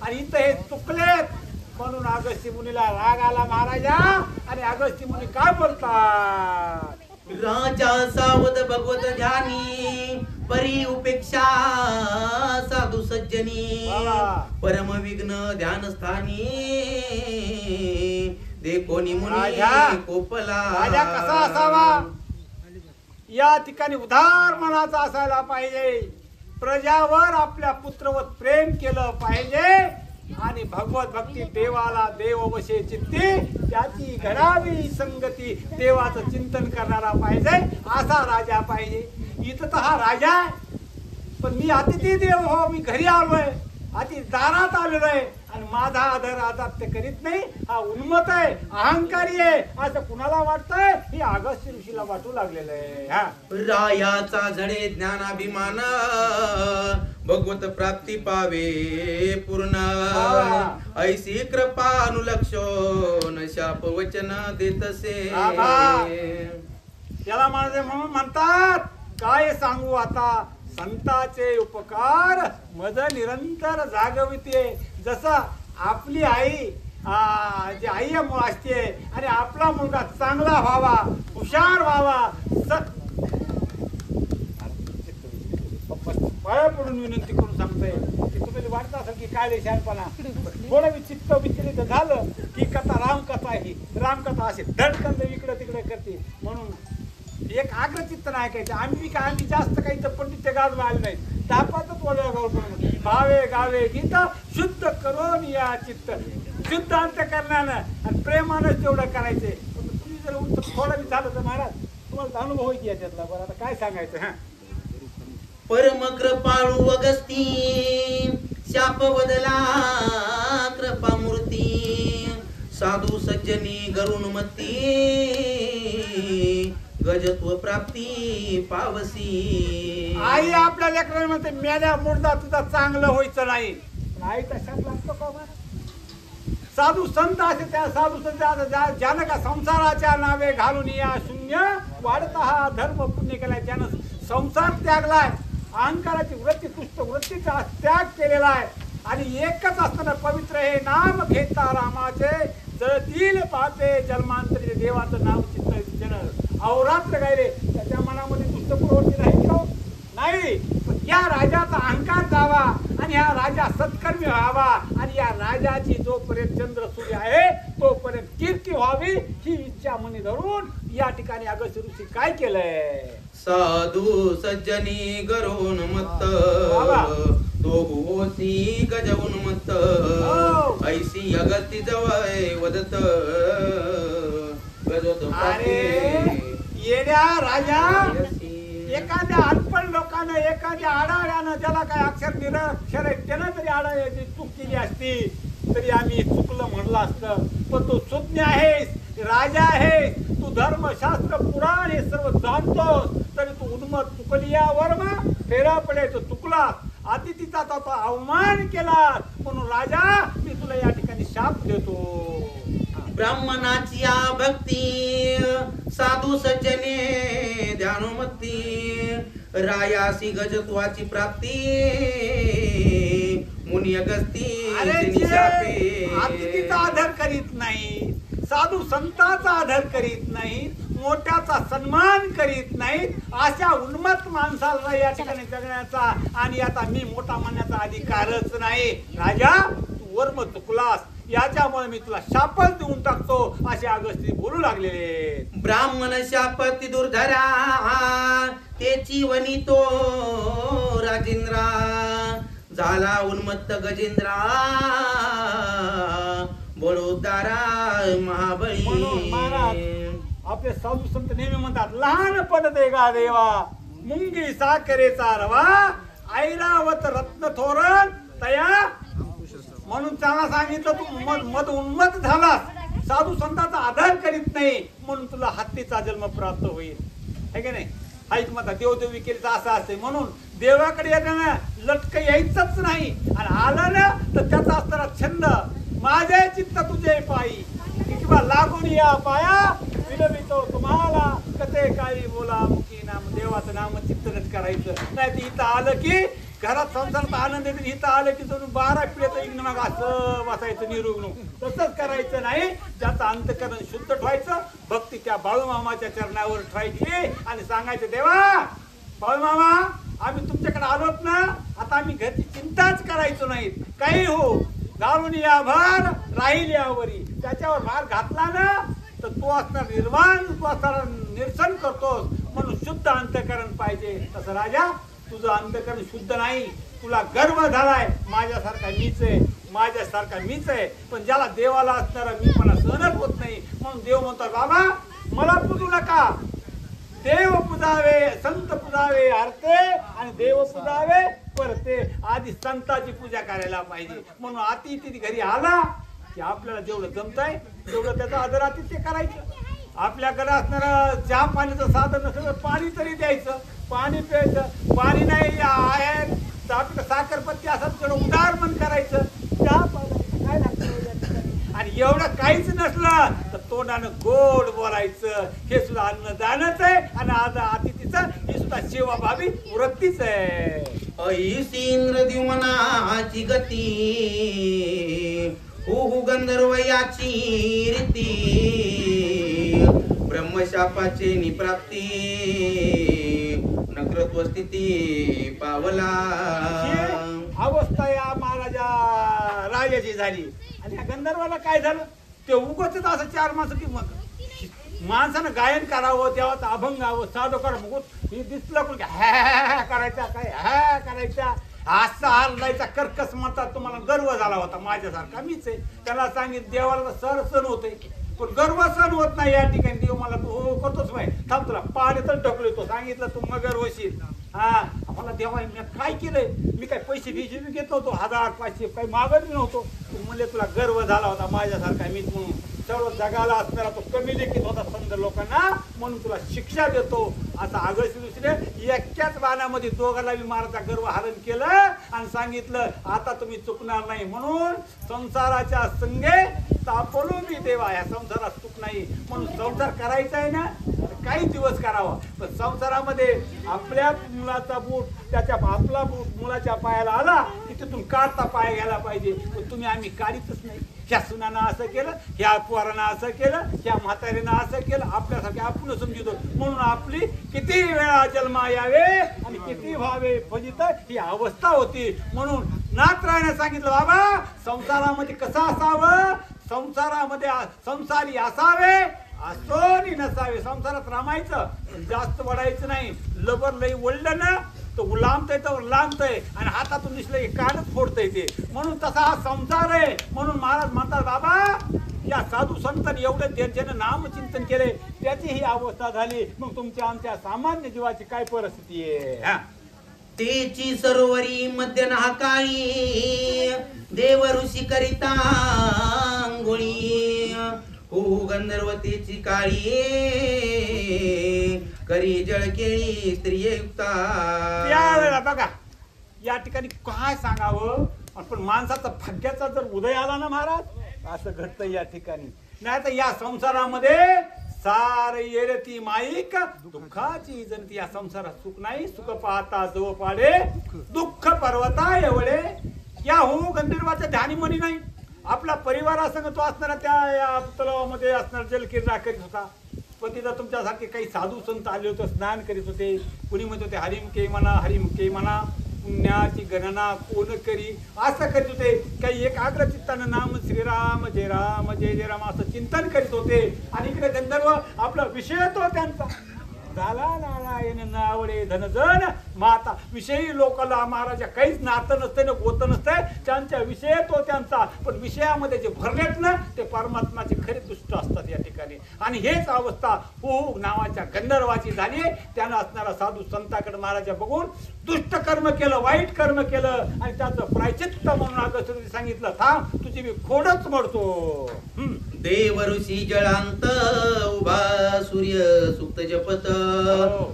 आणि इथं हे चुकलेत म्हणून अगस्त्य मुनीला राग आला महाराजा. आणि अगस्त्य मुनी काय बोलतात? राजा सावध भगवत ध्यानी परी उपेक्षा साधू सज्जनी परम विघ्न ध्यान स्थानी दे कोणी मुनी कोपला. राजा कसा असावा? या ठिकाणी उदार मनाचा असायला पाहिजे. प्रजावर आपल्या पुत्रवत प्रेम केलं पाहिजे आणि भगवत भक्ती देवाला देव वशे चित्ती त्याची घडावी संगती देवाचं चिंतन करणारा पाहिजे असा राजा पाहिजे. इथं तर हा राजा आहे पण मी अतिथी देव हो, मी घरी आलोय, अति दारात आलेलो आहे आणि माझा आदर आदात्य करीत नाही. हा उन्मत आहे, अहंकारी आहे असं कुणाला वाटतंय? हे अगस्त्य ऋषीला वाटू लागलेलं आहे. हा रायाचा झडे ज्ञानाभिमान भगवत प्राप्ती पावे पूर्ण ऐसी कृपा अनुलक्षण शाप वचन देतसे. त्याला माझे म्हणून म्हणतात काय सांगू आता संताचे उपकार मज निरंतर जागविते. जसं आपली आई जी आई असते आणि आपला मुलगा चांगला व्हावा, हुशार व्हावा, पाया पडून विनंती करून सांगतोय की तुम्ही वाटत असेल की काय देशालपणा थोडं चित्त विचलित झालं की कथा रामकथा ही रामकथा असे धडकंद इकडं तिकडे करते. म्हणून एक आग्रचित्त नाही ऐकायचं. आम्ही जास्त काही तर पंडितच्या गाजवा आले नाही. तापातच वडा गौरव भावे गावे गीता शुद्ध करून या चित्त शुद्ध अंतःकरणानं आणि प्रेमानं तेवढं करायचे. तुम्ही जर थोडं बी झालं तर महाराज तुम्हाला अनुभव होईल याच्यातला. बरं आता काय सांगायचं? हा परम कृपाळू अगस्ती शाप बदला कृपा मूर्ती साधू सज्जनी गरुणमती गजत्व प्राप्ती पावसी. आई आपल्या लेकरांना म्हणते मेल्या मुर्दा तुझा चांगलं व्हायचं नाही. आई तशात लागतो का? साधू संत असे त्या साधू संत ज्यानं का संसाराच्या नावे घालून या शून्य वाढता हा धर्म पुण्य केलाय, त्यानं संसार त्यागलाय, अहंकाराची वृत्ती तुष्ट वृत्तीचा त्याग केलेला आहे. आणि एकच असताना पवित्र हे नाम घेता रामाचे जळतील पापे जन्मांतरी देवाचं नाव चित्त जन अवरात्र गायले. त्याच्या मनामध्ये दुष्ट प्रवृत्ती नाही का? नाही. पण या राजाचा अहंकार जावा आणि हा राजा सत्कर्मी व्हावा आणि या राजाची जोपर्यंत चंद्र सूर्य आहे तोपर्यंत कीर्ती व्हावी ही इच्छा मनी धरून या ठिकाणी अगस्त्य ऋषी काय केलंय? साधू सज्जनी गरुण मत्त दोघोसी गजवून मत्त ऐसी अगस्ती जवळ वदत गजवत. अरे येड्या राजा, एखाद्या अनपण लोकांना एखाद्या आडाळ्यानं ज्याला काय अक्षर निरक्षर आहे त्यानं जरी आडाळ्याची चूक केली असती तरी आम्ही चुकलं म्हणलं असतं. पण तू सुज्ञ आहेस, राजा आहेस, तू धर्मशास्त्र पुराण हे सर्व जाणतोस तरी तू उन्मत चुकली या वर्मा फेरा पडायचं चुकलास, अतिथीचा तो अवमान केलास. म्हणून राजा मी तुला या ठिकाणी शाप देतो. ब्राह्मणाची भक्ती साधू सज्जने ध्यानुमती रायासी गजत्वाची प्राप्ती मुनी अगस्ती. अतिथीचा आदर करीत नाही, साधू संतांचा आदर करीत नाही, मोठ्याचा सन्मान करीत नाहीत, अशा उन्मत्त माणसाला या ठिकाणी जगण्याचा आणि आता मी मोठा म्हणण्याचा अधिकारच नाही. राजा तू वर्म चुकलास, याच्यामुळे मी तुला शापच देऊन टाकतो असे अगस्त्य बोलू लागले. ब्राह्मण शापती दुर्धरा तेची वनी तो राजेंद्रा झाला उन्मत्त गजेंद्रा बडोदारा महाबळी. आपले साधू संत नेहमी म्हणतात लहानपण दे गा देवा मुंगी साखरेचा रवा ऐरावत रत्न थोरण तया. म्हणून त्याला सांगितलं तू मद उन्मत झालास, साधू संतांचा आदर करीत नाही म्हणून तुला हत्तीचा जन्म प्राप्त होईल. है की नाही? ऐक मता देवदेवी केलीचा असं असते. म्हणून देवाकडे येताना लटक यायचंच नाही आणि आलं ना तर त्याचा असताना छंद माझे चित्त तुझे पायी किंवा लागून या पाया विनवितो तुम्हाला कथे काळी बोला मुखी नाम देवाचं नाम चित्तनच करायचं. नाही तर इथं आलं की घरात संसारात आनंद येतो, इथं आलं की जणू 12 पिढ्याचं इग्न मग असं बसायचं निरुग्ण. तसंच करायचं नाही. ज्याचं अंतःकरण शुद्ध ठेवायचं, भक्ती त्या बाळूमामाच्या चरणावर ठेवायची आणि सांगायचं, देवा बाळूमामा आम्ही तुमच्याकडे आलोत ना, आता आम्ही घरची चिंताच करायचो नाहीत. काही हो, घालून या भार राहील यावरी. त्याच्यावर भार घातला ना तर तो असणार निर्वाण, तू असणार निरसन करतोस. म्हणून शुद्ध अंतःकरण पाहिजे. तसं राजा तुझं अंतःकरण शुद्ध नाही. तुला गर्व झालाय माझ्यासारखा मीच आहे, माझ्यासारखा मीच आहे. पण ज्याला देवाला असणारा मीपणा सहनच होत नाही, म्हणून देव म्हणतो बाबा मला पूजू नका. देव पुजावे, संत पुजावे हरते आणि देव पुजावे परते. आधी संताची पूजा करायला पाहिजे. म्हणून अतिथी घरी आला की आपल्याला जेवढं जमतंय तेवढं त्याचं आदरातिथ्य करायचं. आपल्याकडे असणारं चहा पाण्याचं साधन नसेल तर पाणी तरी द्यायचं, पाणी प्यायचं. पाणी नाही आहे तर आपलं साखरपत्ती असं थोडं उदारमन करायचं, चहा पाण्याचं काय लागतं. आणि एवढं काहीच नसलं तर तोंडानं गोड बोलायचं. हे सुद्धा अन्नदानच आहे आणि आज अतिथीचं ही सुद्धा सेवाभावी वृत्तीच आहे. ऐसी इंद्रद्युम्नाची गती, हो गंधर्व याची रीती, ब्रह्मशापाचे निप्राप्ती, नक्रत्व स्थिती पावला. अवस्था या महाराजा राजाची झाली. आणि या गंधर्वाला काय झालं, ते उगच असं 4 माणसं की माणसानं गायन करावं, तेव्हा अभंगावं, साधं करावं. हे दिसलं कोण हॅ करायचा, काय हॅ करायचा, असा हलवायचा, कर्कस म्हणतात. तुम्हाला गर्व झाला होता माझ्यासारखा मीच आहे. त्याला सांगितलं देवाला सर सण होते, पण गर्व सण होत नाही. या ठिकाणी देव मला हो करतोच माहिती. थांब तुला पाण्यातच ढकलतो, सांगितलं तू मगर होशील. हा मला देवा मी काय केलंय, मी काय पैसे बिशे बी घेत नव्हतो, 1000 500 काही मागत नव्हतो. तू म्हणले तुला गर्व झाला होता माझ्यासारखा मीच म्हणून. सर्व जगाला असणारा तो कमी लेखित होता समजा लोकांना, म्हणून तुला शिक्षा देतो. असं आगळशी दुसरे एकाच बाणामध्ये दोघांना बी माराचा गर्व हरण केलं आणि सांगितलं आता तुम्ही चुकणार नाही. म्हणून संसाराच्या संगे तापलो मी देवा, या संसारात चूक नाही. म्हणून संसार करायचा आहे ना काही दिवस करावा, पण संसारामध्ये आपल्या मुलाचा बूट त्याच्या आपला बूट मुलाच्या पायाला आला की तिथून काढता पाय घ्यायला पाहिजे. पण तुम्ही आम्ही काढीतच नाही. ह्या सुनानं असं केलं, ह्या पोरानं असं केलं, ह्या म्हातारीनं असं केलं, आपल्यासारखे आपण समजतो. म्हणून आपली किती वेळा जन्मा यावे आणि किती व्हावे फजित ही अवस्था होती. म्हणून नाथरायने सांगितलं बाबा संसारामध्ये कसं असावं, संसारामध्ये संसारी असावे असोनी नसावे. संसारात रामायचं, जास्त वडायचं नाही. लबर लई वळलं ना तो लांबतय तर लांबतय आणि हातातून दिसलं की कानच फोडतय ते. म्हणून तसा हा संसार आहे. म्हणून महाराज म्हणतात बाबा या साधू संतांनी एवढं त्यांच्यानं नामचिंतन केले त्याची ही अवस्था झाली. मग तुमच्या आमच्या सामान्य जीवाची काय परिस्थिती आहे. तेची सरोवरी मध्य नाकाळी, देव ऋषी करिता अंघोळी, हो गंधर्वतेची काळी, करी जळकेळी स्त्रियुक्ता. त्यावेळेला बघा या ठिकाणी काय सांगावं, पण माणसाचा भाग्याचा जर उदय आला ना महाराज असं घडतं या ठिकाणी. नाही तर या संसारामध्ये सारे येरती माईक दुःखाची जनती. या संसारात सुख नाही, सुख पाहता जव पाडे दुःख पर्वता एवढे. या हो गंधर्वाच्या ध्यानीमणी नाही. आपला परिवारासंग तो असणारा त्या तलावामध्ये असणारा जलक्रीडा करीत होता. पण तिथं तुमच्यासारखे काही साधू संत आले होते, स्नान करीत होते. कुणी म्हणत होते हरिमुखे म्हणा, हरिमुखे म्हणा, पुण्याची गणना कोण करी असं करीत होते. काही एकाग्र चित्तानं नाम श्रीराम जय राम जय जय राम असं चिंतन करीत होते. आणि इकडे गंधर्व आपला विषय तो त्यांचा झाला नारायण नावडे धनजन माता. विषयी लोकांना महाराजा काहीच नातं नसतं ना गोत नसतंय. त्यांच्या विषय तो त्यांचा, पण विषयामध्ये जे भरलेत ना ते परमात्माचे खरे दुष्ट असतात या ठिकाणी. आणि हेच अवस्था हो नावाच्या गंधर्वाची झाली. त्यानं असणारा साधू संताकडे महाराजा बघून दुष्ट कर्म केलं, वाईट कर्म केलं आणि त्याचं प्रायचित्त म्हणून अगं सांगितलं थांब तुझी मी खोडच मोडतो. देव ऋषी जळांत उभा सूर्य सुक्त जपत,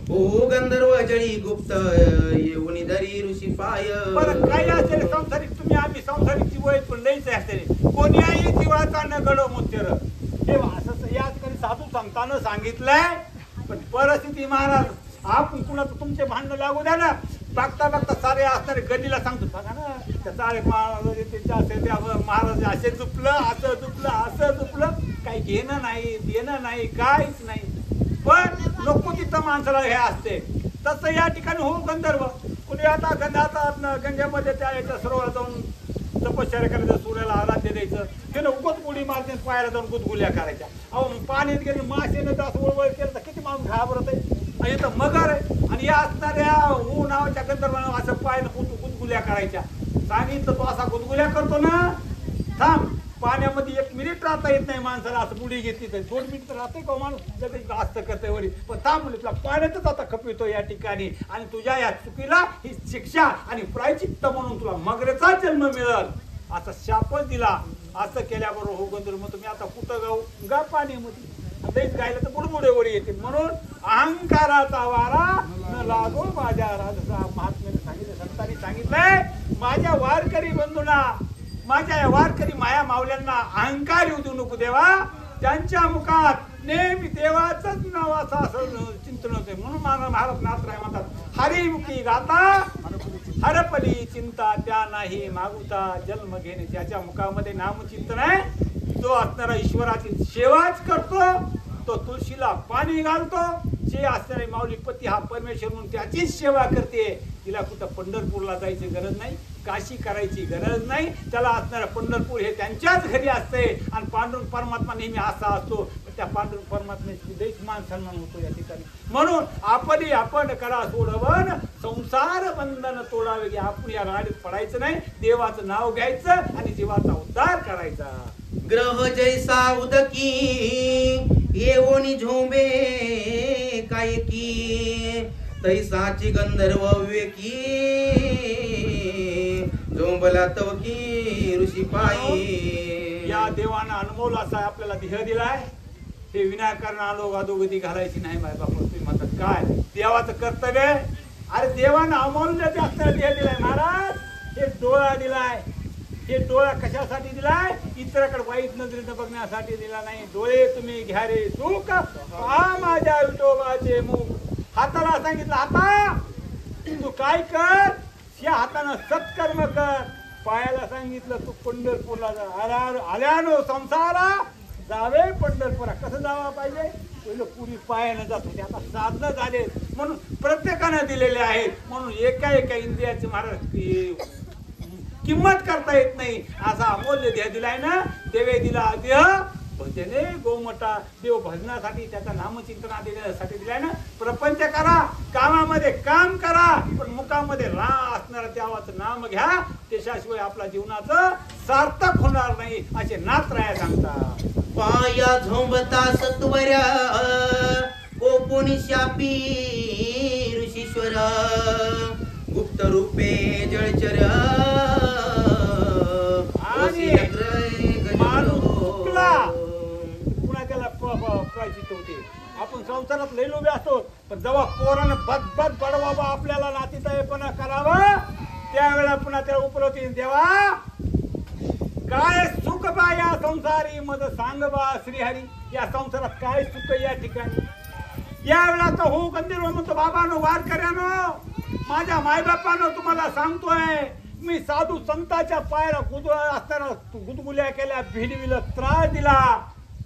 हो गंधर्व जळी गुप्त येऊन धरी ऋषी पाय. बरं काही असेल संसारिक तुम्ही आम्ही संसारिक जीव आहेत पण लईच असेल कोणीही जीवाचा न घडो मुत्तर. हे असं या ठिकाणी साधू संतानं सांगितलंय. पण परिस्थिती महाराज आपण कुणाचं तुमचे भांडण लागू द्या ना बघता बघता सारे असणारे गल्लीला सांगतो बघा ना त्या सारे महाराज असे दुपलं असं दुपलं काही घेणं नाही देणं नाही काहीच नाही पण नको तिथं माणसाला हे असते तसं या ठिकाणी हो गंधर्व कुणी आता गंगेमध्ये त्या याच्या सरोवरात जाऊन तपश्चर्या करायचं सूर्याला आराध्य द्यायचं त्यानं उगत उडी मारते पायाला जाऊन गुदगुल्या करायच्या अहो पाण्यात गेले मासेनं तर असं वळवळ केलं तर किती माणूस घाबरत आहे आणि इथं मगर आहे आणि या असणाऱ्या ऊ नावाच्या गंधर्वानं असं पायानं गुदगुल्या करायच्या सांगितलं तो असा गुदगुल्या करतो ना थांब पाण्यामध्ये 1 मिनिट राहता येत नाही माणसाला असं बुडी घेतली तर 2 मिनिट राहते का माणूस जास्त करतोय वरी पण थांब म्हणजे तुला पाण्यातच आता खपितो या ठिकाणी आणि तुझ्या या चुकीला ही शिक्षा आणि प्रायचित्त म्हणून तुला मगरेचा जन्म मिळेल असा शापच दिला असं केल्याबरोबर हो गंधर्व मग तुम्ही आता कुठं गाऊ गा पाण्यामध्ये लईच गायला तर बुडबुडेवर येते म्हणून अहंकाराचा वारा न लागो माझ्या राजा महात्म्याने सांगितलं संतांनी सांगितलंय माझ्या वारकरी बंधूंना माझ्या या वारकरी माया मावल्यांना अहंकार येऊ देऊ नको देवा त्यांच्या मुखात नेहमी देवाचंच नावाचं असं चिंतन होते म्हणून महाराज नाथराय म्हणतात हरिमुखी गाता हरपली चिंता त्या नाही मागुता जन्म घेणे त्याच्या मुखामध्ये नामचिंतन आहे तो असणारा ईश्वराची सेवाच करतो तो तुळशीला पाणी घालतो जे असणारे माऊली पती हा परमेश्वर म्हणून त्याचीच सेवा करते तिला कुठं पंढरपूरला जायची गरज नाही काशी करायची गरज नाही त्याला असणारं पंढरपूर हे त्यांच्याच घरी असते आणि पांडुरंग परमात्मा नेहमी असा असतो त्या पांडुरंग परमात्म्याची दैत मान सन्मान होतो या ठिकाणी म्हणून आपण करा सोडवण संसार बंधन तोडावे की आपण या गाडीत पडायचं नाही देवाचं नाव घ्यायचं आणि जीवाचा उद्धार करायचा ग्रह जैसा उदकी येवोनी झोंबे काय की तैसाची गंधर्व विवेकी झोंबला तवकी ऋषी पायी या देवानं अनमोल असा आपल्याला देह दिलाय हे विनाकारण आलो अधोगती घालायची नाही माय बाप तुम्ही म्हणतात काय देवाचं कर्तव्य अरे देवानं अमोल असताना देह दिलाय महाराज हे डोळा दिलाय हे डोळा कशासाठी दिलाय इतराकडे वाईट नजरेनं बघण्यासाठी दिला नाही डोळे तुम्ही घ्या रे सुख पहा माझ्या विठोबाचे मुख हाताला सांगितलं हाता तू काय कर या हातानं सत्कर्म कर पायाला सांगितलं तू पंढरपूरला जा आल्यानो संसारा जावे पंढरपुरा कसं जावा पाहिजे पहिलं पुरी पायानं जात होते आता साधनं झाले म्हणून प्रत्येकानं दिलेले आहेत म्हणून एका इंद्रियाचे महाराज किंमत करता येत नाही असा अमूल्य देह दिलाय ना देवे दिला देह भजने गोमटा देव भजनासाठी त्याचा नामचिंतना देण्यासाठी दिलाय ना प्रपंच करा कामामध्ये काम करा पण मुखामध्ये रा असणारा देवाचं नाम घ्या त्याशिवाय आपल्या जीवनाचं सार्थक होणार नाही असे नाथराया सांगतात पाया झोंबता सत्वऱ्या कोणी शापी ऋषीश्वर गुप्त रूपे जळचर पुन्हा त्याला प्रायचित होते आपण संसारात लई लोभे असतो पण जेव्हा पोरानं बदबद बडवाबा आपल्याला नातीतायपणा करावं त्यावेळेला पुन्हा त्याला उपलब्धी देवा काय सुख बा या संसारी मद सांग बा श्रीहरी या संसारात काय सुख या ठिकाणी यावेळेला तर हो गंधर्व म्हणतो बाबानो वारकऱ्यानो माझ्या मायबापानं तुम्हाला सांगतोय मी साधू संतांच्या पायाला गुदगुल्या केल्या भिडविलं त्रास दिला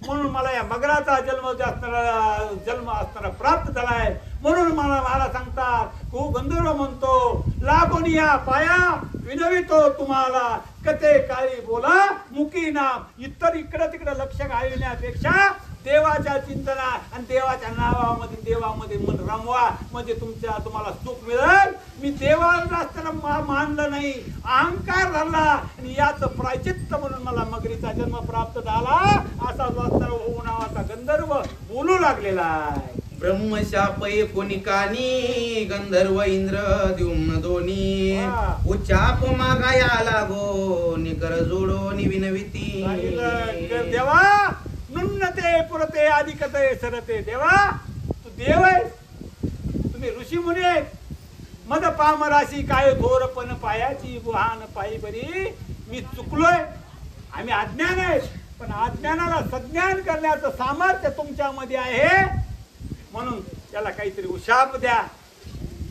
म्हणून मला या मगराचा जन्म असताना प्राप्त झालाय म्हणून मला सांगतात हो गंधर्व म्हणतो लागून या पाया विनवितो तुम्हाला कथे काळी बोला मुकी नाम इतर इकडे तिकडे लक्ष घालण्यापेक्षा देवाच्या चिंतना आणि देवाच्या नावामध्ये देवामध्ये मन रमवा म्हणजे तुम्हाला सुख मिळेल मी देवाला असताना मानलं नाही अहंकार धरला आणि याचं प्रायचित्त म्हणून मला मगरीचा जन्म प्राप्त झाला असा होऊ नावाचा गंधर्व बोलू लागलेला आहे ब्रह्मशापय कोणिकानी गंधर्व इंद्र द्युम्न दोन्ही उच्चाप मागाया लागो निकर जोडो विनविती देवा नुन्नते पुरते अधिकते सरते देवा तू देव आहेस तुम्ही ऋषी मुनी आहेत मद पामराशी काय थोरपण पायाची गुहान पायी बरी मी चुकलोय आम्ही अज्ञान आहेत पण अज्ञानाला सज्ञान करण्याचं सामर्थ्य तुमच्यामध्ये आहे म्हणून त्याला काहीतरी उशाप द्या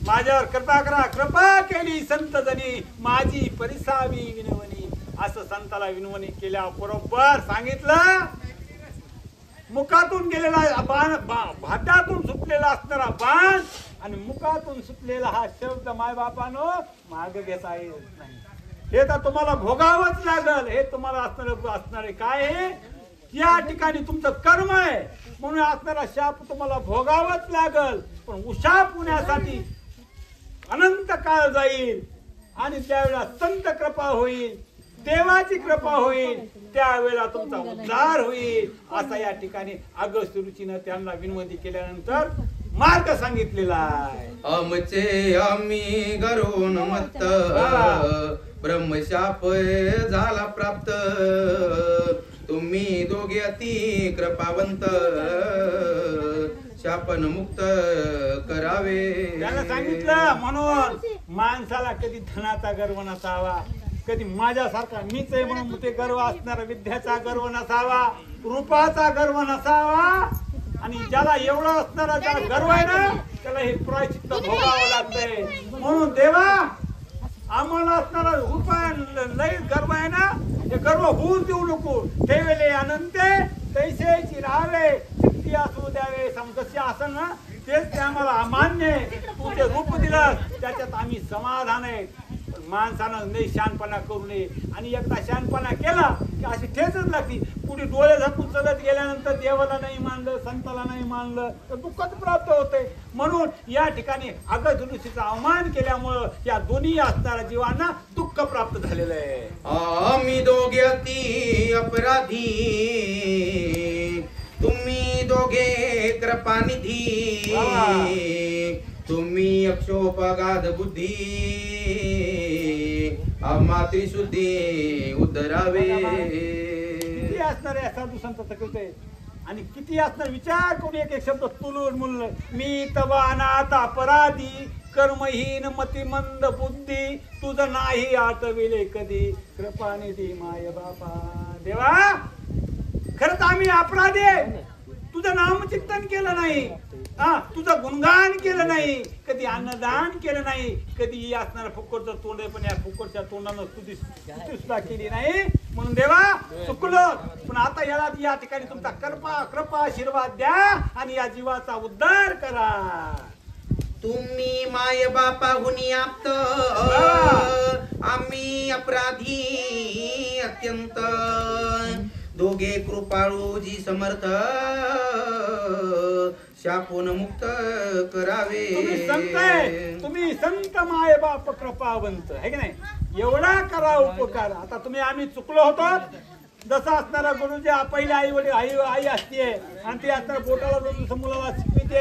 माझ्यावर कृपा करा. कृपा केली संत जनी माझी परिसावी विनवणी. असं संताला विनवणी केल्या बरोबर सांगितलं. मुखातून गेलेला बाण, भाट्यातून सुटलेला असणारा बाण आणि मुखातून सुटलेला हा शब्द मायबापानो माग घेता येत नाही. हे तर तुम्हाला भोगावंच लागल. हे तुम्हाला असणारे काय आहे, या ठिकाणी तुमचं कर्म आहे म्हणून असणारा शाप तुम्हाला भोगावंच लागल. पण उशाप होण्यासाठी अनंत काळ जाईल आणि त्यावेळेला संत कृपा होईल, देवाची कृपा होईल, त्यावेळेला तुमचा उद्धार होईल. असा या ठिकाणी अगस्त्य ऋषीनं त्यांना विनवणी केल्यानंतर मार्ग सांगितलेला आहे. आमचे आम्ही गरुण मत्त ब्रह्मशाप झाला प्राप्त. तुम्ही दोघे अति कृपावंत शापन मुक्त करावे. त्याला सांगितलं म्हणून माणसाला कधी धनाचा गर्व नसावा, कधी माझ्यासारखा मीच आहे म्हणून ते गर्व असणारा विद्याचा गर्व नसावा, रूपाचा गर्व नसावा. आणि ज्याला एवढा असणारा ज्याला गर्व आहे ना त्याला हे प्रायश्चित्त भोगावं लागतंय. म्हणून देवा आम्हाला असणारा उपाय लय गर्व आहे ना, हे गर्व होऊन देऊ नको. ठेवले अनंते तैसेची राहावे, शक्ती असू द्यावे समकस्य असेल ना तेच ते आम्हाला अमान्य आहे. तू ते रूप दिलं त्याच्यात आम्ही समाधान आहे. पण माणसानं नाही शहाणपणा करू नये. आणि एकदा शहाणपणा केला की अशी ठेचच लागती. पुढे डोळे झाकून चालत गेल्यानंतर देवाला नाही मानलं, संताला नाही मानलं तर दुःखच प्राप्त होते. म्हणून या ठिकाणी अगस्त्य ऋषीचा अवमान केल्यामुळं या दोन्ही असणाऱ्या जीवांना दुःख प्राप्त झालेलं आहे. आम्ही दोघे अति अपराधी, तुम्ही दोघे कृपानिधी. तुम्ही अक्षोपगाध बुद्धी, आम्हा त्रिशुद्धी उद्धरावे. किती असणार आहे साधू संत तकवते आणि किती असणार विचार करून एक एक शब्द तुलून मुलं. मी तवा अनाथ अपराधी, कर्महीन मतिमंद बुद्धी, तुझं नाही आठविले कधी कृपानिधी माय बापा. देवा खरंच आम्ही अपराधी आहे. तुझं नामचिंतन केलं नाही, तुझं गुणगान केलं नाही, कधी अन्नदान केलं नाही, कधी असणारा फुकटचं तोंड आहे पण या फुकटच्या तोंडानं तुझी सुद्धा केली नाही. म्हणून देवा चुकलो. पण आता याला या ठिकाणी तुमचा कृपा आशीर्वाद द्या आणि या जीवाचा उद्धार करा. तुम्ही माय बापा हुनी आप्त, आम्ही अपराधी अत्यंत. दोघे कृपाळूजी समर्थ, शापून मुक्त करावे. तुम्ही संत आहे, तुम्ही संत माय बाप कृपावंत आहे की नाही. एवढा करा उपकार. आता तुम्ही आम्ही चुकलो होतो. जसं असणारा गुरुजी पहिले आई वडील आई असते आणि ती असणारा बोटाला जसं मुलाला शिकविते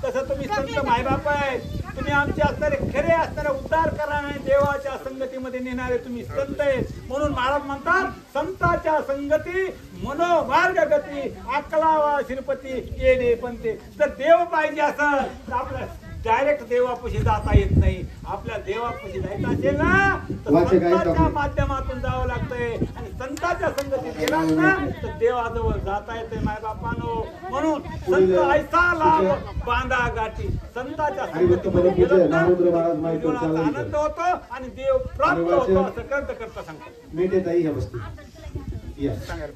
तसं तुम्ही संत मायबाप आहे. तुम्ही आमचे असणारे खरे असणारे उद्धार करणारे देवाच्या संगतीमध्ये नेणारे तुम्ही संत आहे. म्हणून महाराज म्हणतात संताच्या संगती मनोमार्ग गती, अकलावा श्रीपती येणे पंते. जर देव पाहिजे असं तर आपल्या डायरेक्ट देवापाशी जाता येत नाही. आपल्या देवापाशी जायचं असेल ना तर संतांच्या माध्यमातून जावं लागतंय आणि संतांच्या संगतीत गेलात ना तर देवाजवळ जाता येते मायबापानो. म्हणून संत ऐसा लाभ बांधा गाठी. संताच्या संगतीमध्ये गेलो ना जीवनाचा आनंद होतो आणि देव प्राप्त होतो असं करता सांगतो. सांगा